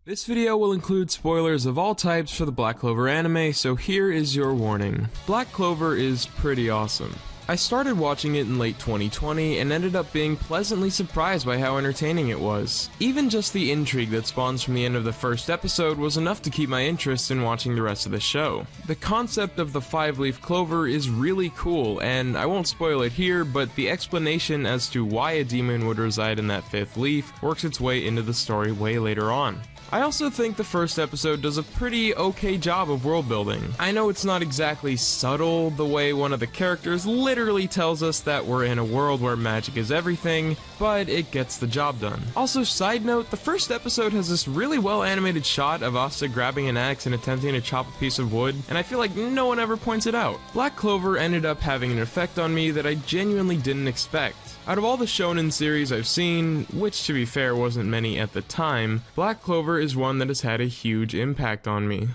This video will include spoilers of all types for the Black Clover anime, so here is your warning. Black Clover is pretty awesome. I started watching it in late 2020 and ended up being pleasantly surprised by how entertaining it was. Even just the intrigue that spawns from the end of the first episode was enough to keep my interest in watching the rest of the show. The concept of the 5-leaf clover is really cool, and I won't spoil it here, but the explanation as to why a demon would reside in that 5th leaf works its way into the story way later on. I also think the first episode does a pretty okay job of world building. I know it's not exactly subtle the way one of the characters literally tells us that we're in a world where magic is everything, but it gets the job done. Also, side note, the first episode has this really well animated shot of Asta grabbing an axe and attempting to chop a piece of wood, and I feel like no one ever points it out. Black Clover ended up having an effect on me that I genuinely didn't expect. Out of all the Shonen series I've seen, which to be fair wasn't many at the time, Black Clover is one that has had a huge impact on me.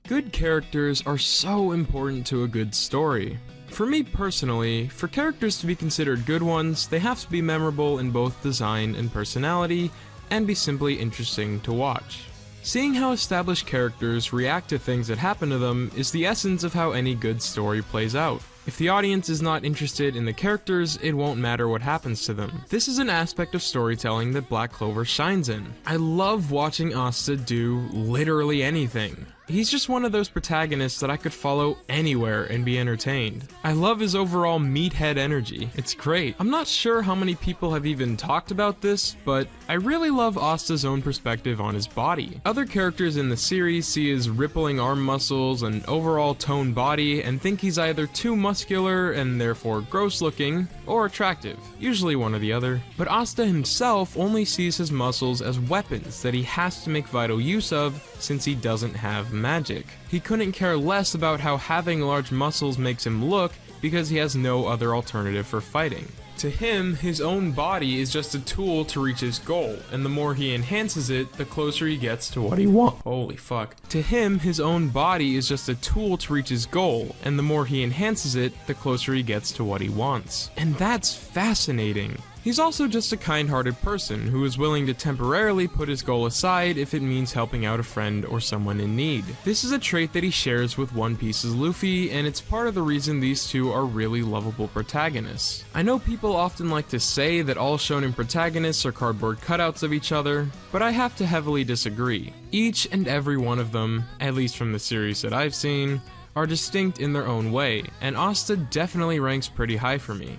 Good characters are so important to a good story. For me personally, for characters to be considered good ones, they have to be memorable in both design and personality, and be simply interesting to watch. Seeing how established characters react to things that happen to them is the essence of how any good story plays out. If the audience is not interested in the characters, it won't matter what happens to them. This is an aspect of storytelling that Black Clover shines in. I love watching Asta do literally anything. He's just one of those protagonists that I could follow anywhere and be entertained. I love his overall meathead energy. It's great. I'm not sure how many people have even talked about this, but I really love Asta's own perspective on his body. Other characters in the series see his rippling arm muscles and overall toned body and think he's either too muscular and therefore gross looking, or attractive, usually one or the other. But Asta himself only sees his muscles as weapons that he has to make vital use of since he doesn't have magic. He couldn't care less about how having large muscles makes him look because he has no other alternative for fighting. To him, his own body is just a tool to reach his goal, and the more he enhances it, the closer he gets to what he wants. Holy fuck. To him, his own body is just a tool to reach his goal, and the more he enhances it, the closer he gets to what he wants. And that's fascinating. He's also just a kind-hearted person who is willing to temporarily put his goal aside if it means helping out a friend or someone in need. This is a trait that he shares with One Piece's Luffy, and it's part of the reason these two are really lovable protagonists. I know people often like to say that all shonen protagonists are cardboard cutouts of each other, but I have to heavily disagree. Each and every one of them, at least from the series that I've seen, are distinct in their own way, and Asta definitely ranks pretty high for me.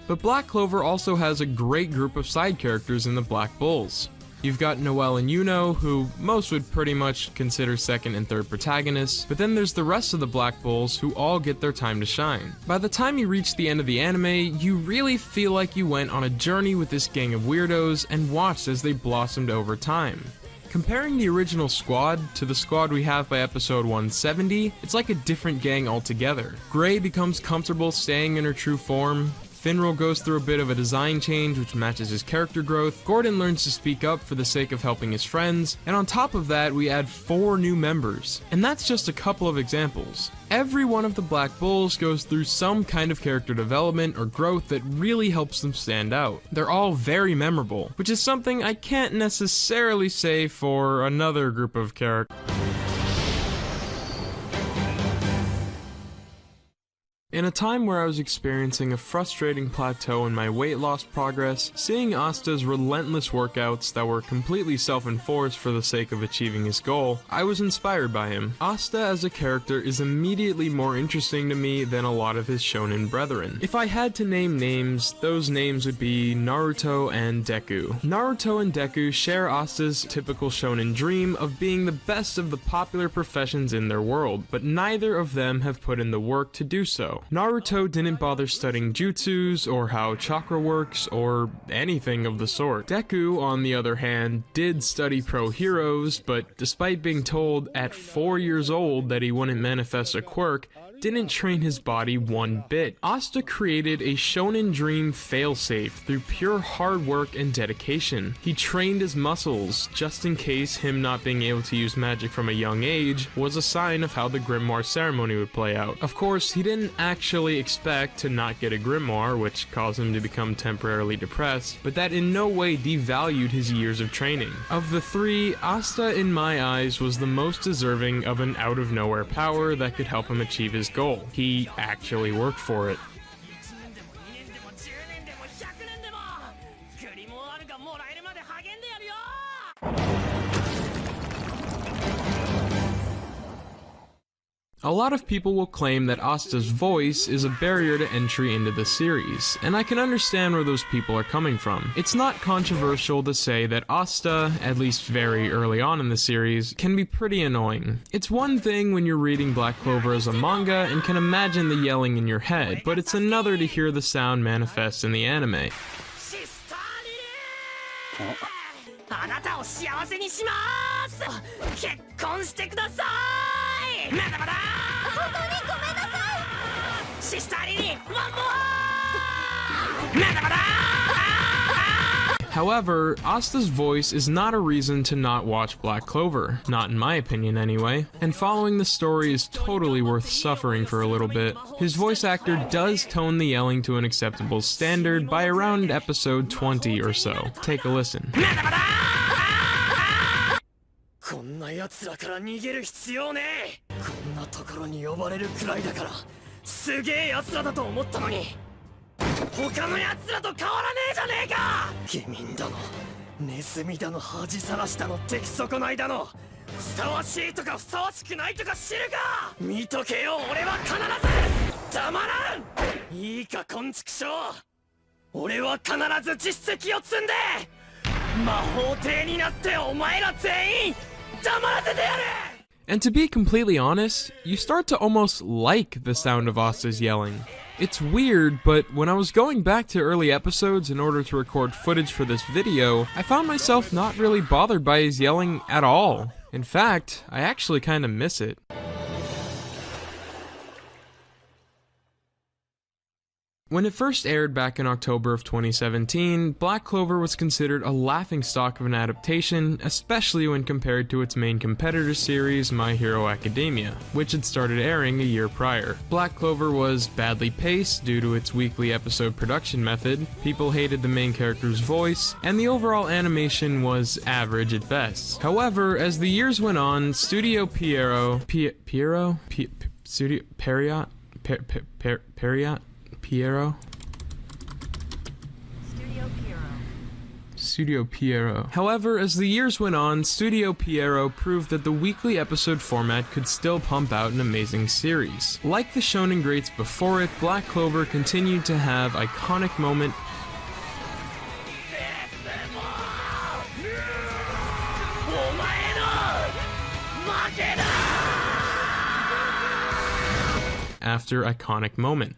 But Black Clover also has a great group of side characters in the Black Bulls. You've got Noelle and Yuno, who most would pretty much consider second and third protagonists, but then there's the rest of the Black Bulls who all get their time to shine. By the time you reach the end of the anime, you really feel like you went on a journey with this gang of weirdos and watched as they blossomed over time. Comparing the original squad to the squad we have by episode 170, it's like a different gang altogether. Gray becomes comfortable staying in her true form, Finral goes through a bit of a design change which matches his character growth, Gordon learns to speak up for the sake of helping his friends, and on top of that we add 4 new members. And that's just a couple of examples. Every one of the Black Bulls goes through some kind of character development or growth that really helps them stand out. They're all very memorable, which is something I can't necessarily say for another group of characters. In a time where I was experiencing a frustrating plateau in my weight loss progress, seeing Asta's relentless workouts that were completely self-enforced for the sake of achieving his goal, I was inspired by him. Asta as a character is immediately more interesting to me than a lot of his shonen brethren. If I had to name names, those names would be Naruto and Deku. Naruto and Deku share Asta's typical shonen dream of being the best of the popular professions in their world, but neither of them have put in the work to do so. Naruto didn't bother studying jutsus, or how chakra works, or anything of the sort. Deku, on the other hand, did study pro heroes, but despite being told at 4 years old that he wouldn't manifest a quirk, didn't train his body one bit. Asta created a shonen dream failsafe through pure hard work and dedication. He trained his muscles, just in case him not being able to use magic from a young age was a sign of how the grimoire ceremony would play out. Of course, he didn't actually expect to not get a grimoire, which caused him to become temporarily depressed, but that in no way devalued his years of training. Of the three, Asta in my eyes was the most deserving of an out-of-nowhere power that could help him achieve his goal. He actually worked for it. A lot of people will claim that Asta's voice is a barrier to entry into the series, and I can understand where those people are coming from. It's not controversial to say that Asta, at least very early on in the series, can be pretty annoying. It's one thing when you're reading Black Clover as a manga and can imagine the yelling in your head, but it's another to hear the sound manifest in the anime. However, Asta's voice is not a reason to not watch Black Clover, not in my opinion anyway, and following the story is totally worth suffering for a little bit. His voice actor does tone the yelling to an acceptable standard by around episode 20 or so. Take a listen. こんな奴らから逃げる必要ねえ。こんなところに呼ばれるくらいだからすげえ奴らだと思ったのに他の奴らと変わらねえじゃねえか。下民だのネズミだの恥さらしだの出来損ないだのふさわしいとかふさわしくないとか知るか。見とけよ、俺は必ず黙らん。いいかこんちくしょう、俺は必ず実績を積んで魔法帝になってお前ら全員 And to be completely honest, you start to almost like the sound of Asta's yelling. It's weird, but when I was going back to early episodes in order to record footage for this video, I found myself not really bothered by his yelling at all. In fact, I actually kinda miss it. When it first aired back in October of 2017, Black Clover was considered a laughingstock of an adaptation, especially when compared to its main competitor series, My Hero Academia, which had started airing a year prior. Black Clover was badly paced due to its weekly episode production method, people hated the main character's voice, and the overall animation was average at best. However, as the years went on, Studio Pierrot, Studio Perriot, Perriot? Studio Pierrot. However, as the years went on, Studio Pierrot proved that the weekly episode format could still pump out an amazing series. Like the shonen greats before it, Black Clover continued to have iconic moment after iconic moment.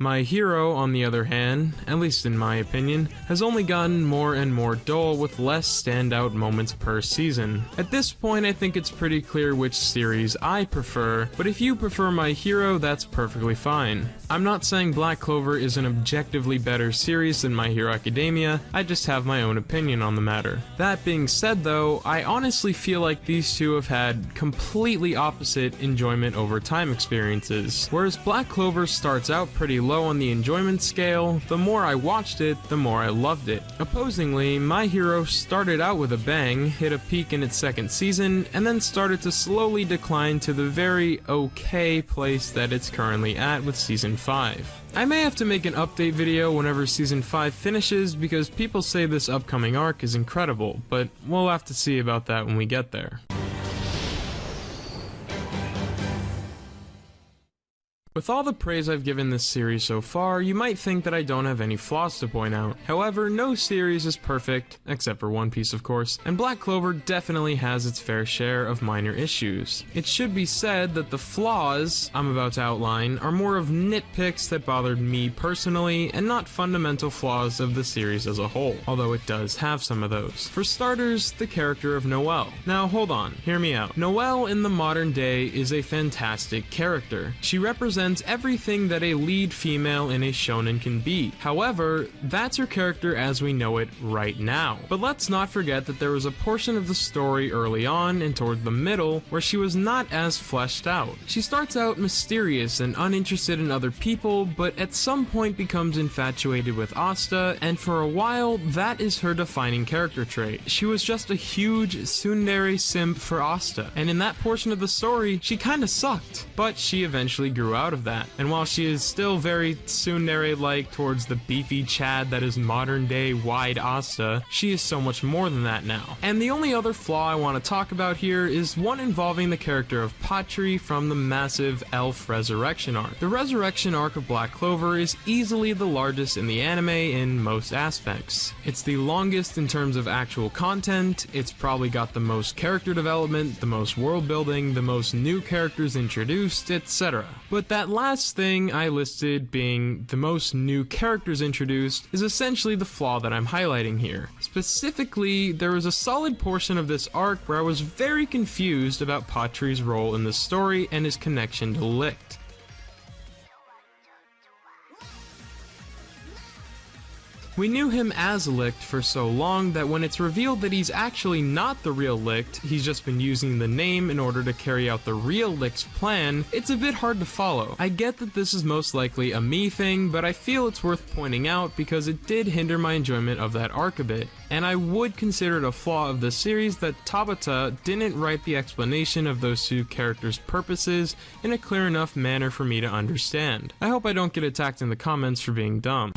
My Hero, on the other hand, at least in my opinion, has only gotten more and more dull with less standout moments per season. At this point, I think it's pretty clear which series I prefer, but if you prefer My Hero, that's perfectly fine. I'm not saying Black Clover is an objectively better series than My Hero Academia, I just have my own opinion on the matter. That being said though, I honestly feel like these two have had completely opposite enjoyment over time experiences. Whereas Black Clover starts out pretty low on the enjoyment scale, the more I watched it, the more I loved it. Opposingly, My Hero started out with a bang, hit a peak in its second season, and then started to slowly decline to the very okay place that it's currently at with season 5. I may have to make an update video whenever season 5 finishes because people say this upcoming arc is incredible, but we'll have to see about that when we get there. With all the praise I've given this series so far, you might think that I don't have any flaws to point out. However, no series is perfect, except for One Piece of course, and Black Clover definitely has its fair share of minor issues. It should be said that the flaws I'm about to outline are more of nitpicks that bothered me personally, and not fundamental flaws of the series as a whole, although it does have some of those. For starters, the character of Noelle. Now hold on, hear me out. Noelle in the modern day is a fantastic character. She represents everything that a lead female in a shonen can be. However, that's her character as we know it right now. But let's not forget that there was a portion of the story early on and toward the middle where she was not as fleshed out. She starts out mysterious and uninterested in other people, but at some point becomes infatuated with Asta, and for a while that is her defining character trait. She was just a huge tsundere simp for Asta, and in that portion of the story, she kinda sucked. But she eventually grew out of that, and while she is still very tsundere-like towards the beefy Chad that is modern-day wide Asta, she is so much more than that now. And the only other flaw I want to talk about here is one involving the character of Patri from the massive Elf Resurrection arc. The Resurrection arc of Black Clover is easily the largest in the anime in most aspects. It's the longest in terms of actual content, it's probably got the most character development, the most world building, the most new characters introduced, etc. But that last thing I listed, being the most new characters introduced, is essentially the flaw that I'm highlighting here. Specifically, there was a solid portion of this arc where I was very confused about Patri's role in the story and his connection to Licht. We knew him as Licht for so long that when it's revealed that he's actually not the real Licht, he's just been using the name in order to carry out the real Licht's plan, it's a bit hard to follow. I get that this is most likely a me thing, but I feel it's worth pointing out because it did hinder my enjoyment of that arc a bit, and I would consider it a flaw of the series that Tabata didn't write the explanation of those two characters' purposes in a clear enough manner for me to understand. I hope I don't get attacked in the comments for being dumb.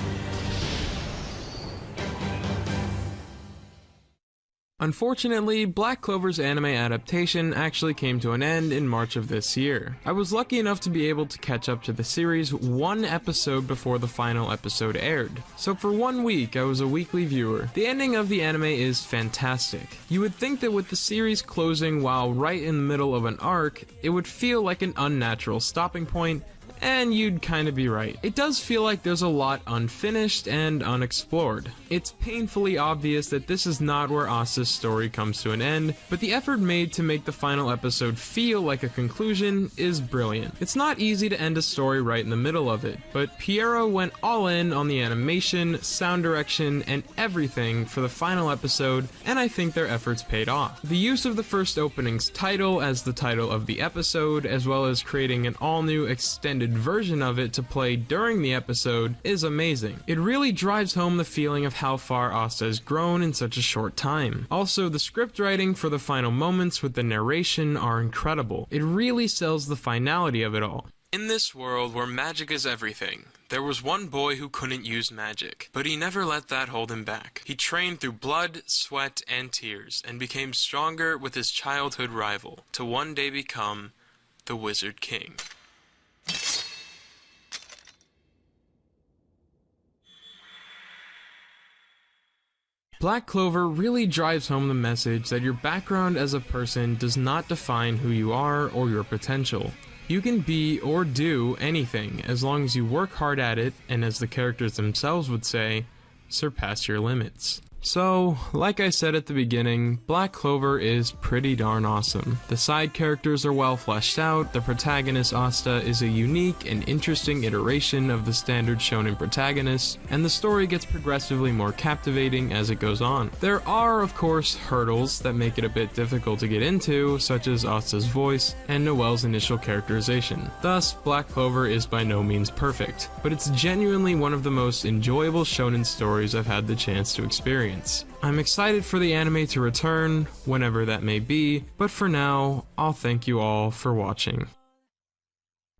Unfortunately, Black Clover's anime adaptation actually came to an end in March of this year. I was lucky enough to be able to catch up to the series one episode before the final episode aired. So for 1 week, I was a weekly viewer. The ending of the anime is fantastic. You would think that with the series closing while right in the middle of an arc, it would feel like an unnatural stopping point, and you'd kinda be right. It does feel like there's a lot unfinished and unexplored. It's painfully obvious that this is not where Asta's story comes to an end, but the effort made to make the final episode feel like a conclusion is brilliant. It's not easy to end a story right in the middle of it, but Pierrot went all in on the animation, sound direction, and everything for the final episode, and I think their efforts paid off. The use of the first opening's title as the title of the episode, as well as creating an all-new extended version of it to play during the episode, is amazing. It really drives home the feeling of how far Asta has grown in such a short time. Also, the script writing for the final moments with the narration are incredible. It really sells the finality of it all. In this world where magic is everything, there was one boy who couldn't use magic, but he never let that hold him back. He trained through blood, sweat, and tears, and became stronger with his childhood rival, to one day become the Wizard King. Black Clover really drives home the message that your background as a person does not define who you are or your potential. You can be or do anything as long as you work hard at it and, as the characters themselves would say, surpass your limits. So, like I said at the beginning, Black Clover is pretty darn awesome. The side characters are well fleshed out, the protagonist Asta is a unique and interesting iteration of the standard shonen protagonist, and the story gets progressively more captivating as it goes on. There are, of course, hurdles that make it a bit difficult to get into, such as Asta's voice and Noelle's initial characterization. Thus, Black Clover is by no means perfect, but it's genuinely one of the most enjoyable shonen stories I've had the chance to experience. I'm excited for the anime to return, whenever that may be, but for now, I'll thank you all for watching.